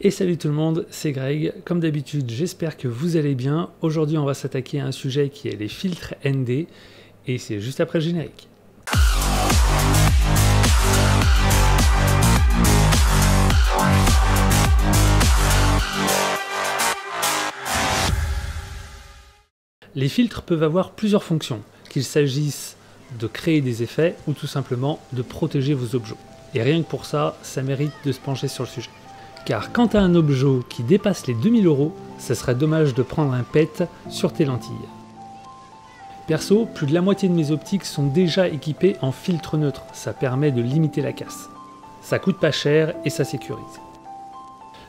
Et salut tout le monde, c'est Greg. Comme d'habitude, j'espère que vous allez bien. Aujourd'hui, on va s'attaquer à un sujet qui est les filtres ND, et c'est juste après le générique. Les filtres peuvent avoir plusieurs fonctions, qu'il s'agisse de créer des effets ou tout simplement de protéger vos objets. Et rien que pour ça, ça mérite de se pencher sur le sujet. Car quand tu as un objet qui dépasse les 2000 €, ça serait dommage de prendre un pet sur tes lentilles. Perso, plus de la moitié de mes optiques sont déjà équipées en filtre neutre, ça permet de limiter la casse. Ça coûte pas cher et ça sécurise.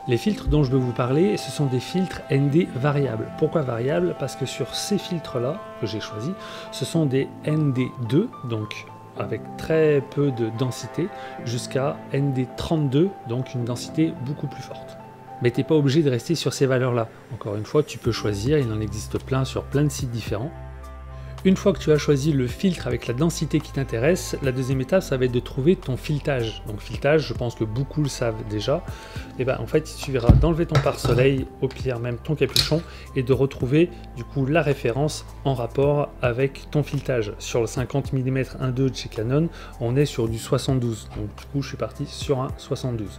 Les filtres dont je veux vous parler, ce sont des filtres ND variables. Pourquoi variables? Parce que sur ces filtres-là, que j'ai choisis, ce sont des ND2, donc avec très peu de densité, jusqu'à ND32, donc une densité beaucoup plus forte. Mais tu n'es pas obligé de rester sur ces valeurs-là. Encore une fois, tu peux choisir, il en existe plein sur plein de sites différents. Une fois que tu as choisi le filtre avec la densité qui t'intéresse, la deuxième étape, ça va être de trouver ton filetage. Donc filetage, je pense que beaucoup le savent déjà. Et ben en fait, il suffira d'enlever ton pare-soleil, au pire même ton capuchon, et de retrouver du coup la référence en rapport avec ton filetage. Sur le 50 mm 1.2 de chez Canon, on est sur du 72. Donc du coup, je suis parti sur un 72.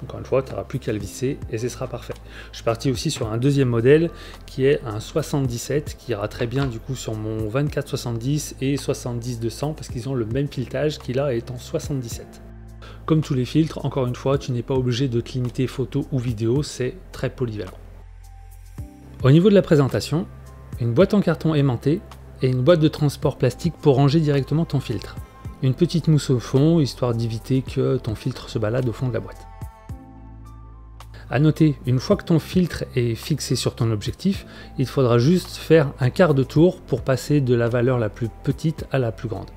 Encore une fois, tu n'auras plus qu'à le visser et ce sera parfait. Je suis parti aussi sur un deuxième modèle qui est un 77 qui ira très bien du coup sur mon 24-70 et 70-200 parce qu'ils ont le même filetage qui là est en 77. Comme tous les filtres, encore une fois, tu n'es pas obligé de te limiter photo ou vidéo, c'est très polyvalent. Au niveau de la présentation, une boîte en carton aimanté et une boîte de transport plastique pour ranger directement ton filtre. Une petite mousse au fond, histoire d'éviter que ton filtre se balade au fond de la boîte. A noter, une fois que ton filtre est fixé sur ton objectif, il faudra juste faire un quart de tour pour passer de la valeur la plus petite à la plus grande.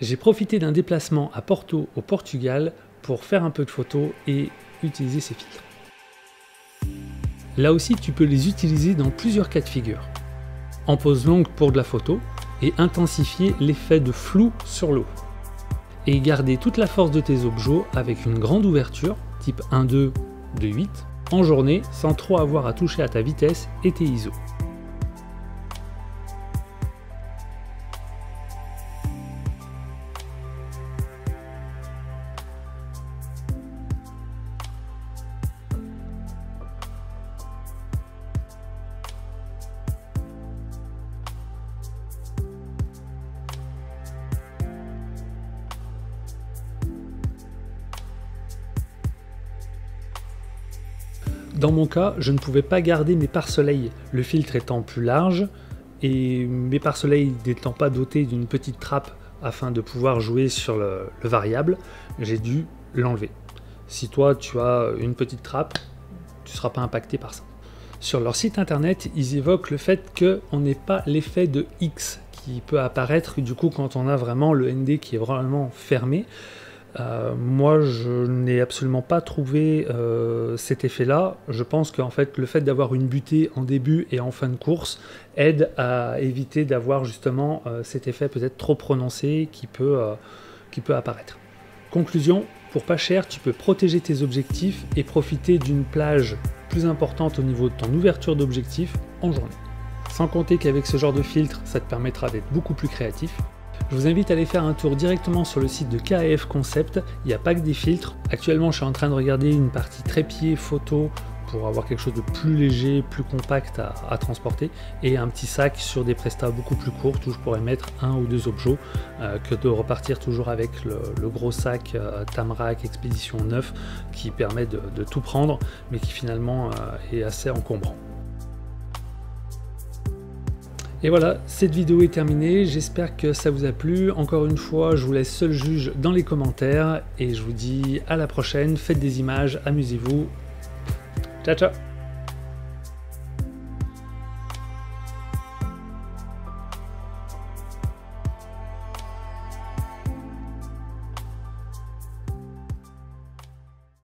J'ai profité d'un déplacement à Porto au Portugal pour faire un peu de photos et utiliser ces filtres. Là aussi, tu peux les utiliser dans plusieurs cas de figure. En pose longue pour de la photo et intensifier l'effet de flou sur l'eau. Et garder toute la force de tes objets avec une grande ouverture, type 1.2 de 8, en journée sans trop avoir à toucher à ta vitesse et tes ISO. Dans mon cas, je ne pouvais pas garder mes pare-soleils, le filtre étant plus large et mes pare-soleils n'étant pas dotés d'une petite trappe afin de pouvoir jouer sur le variable, j'ai dû l'enlever. Si toi tu as une petite trappe, tu ne seras pas impacté par ça. Sur leur site internet, ils évoquent le fait qu'on n'ait pas l'effet de X qui peut apparaître du coup quand on a vraiment le ND qui est vraiment fermé. Moi je n'ai absolument pas trouvé cet effet là. Je pense qu'en fait le fait d'avoir une butée en début et en fin de course aide à éviter d'avoir justement cet effet peut-être trop prononcé qui peut apparaître. Conclusion, pour pas cher tu peux protéger tes objectifs et profiter d'une plage plus importante au niveau de ton ouverture d'objectif en journée. Sans compter qu'avec ce genre de filtre ça te permettra d'être beaucoup plus créatif. Je vous invite à aller faire un tour directement sur le site de KAF Concept, il n'y a pas que des filtres. Actuellement je suis en train de regarder une partie trépied photo pour avoir quelque chose de plus léger, plus compact à transporter et un petit sac sur des prestats beaucoup plus courtes où je pourrais mettre un ou deux objets que de repartir toujours avec le gros sac Tamrac Expédition 9 qui permet de tout prendre mais qui finalement est assez encombrant. Et voilà, cette vidéo est terminée, j'espère que ça vous a plu. Encore une fois, je vous laisse seul juge dans les commentaires et je vous dis à la prochaine, faites des images, amusez-vous. Ciao ciao.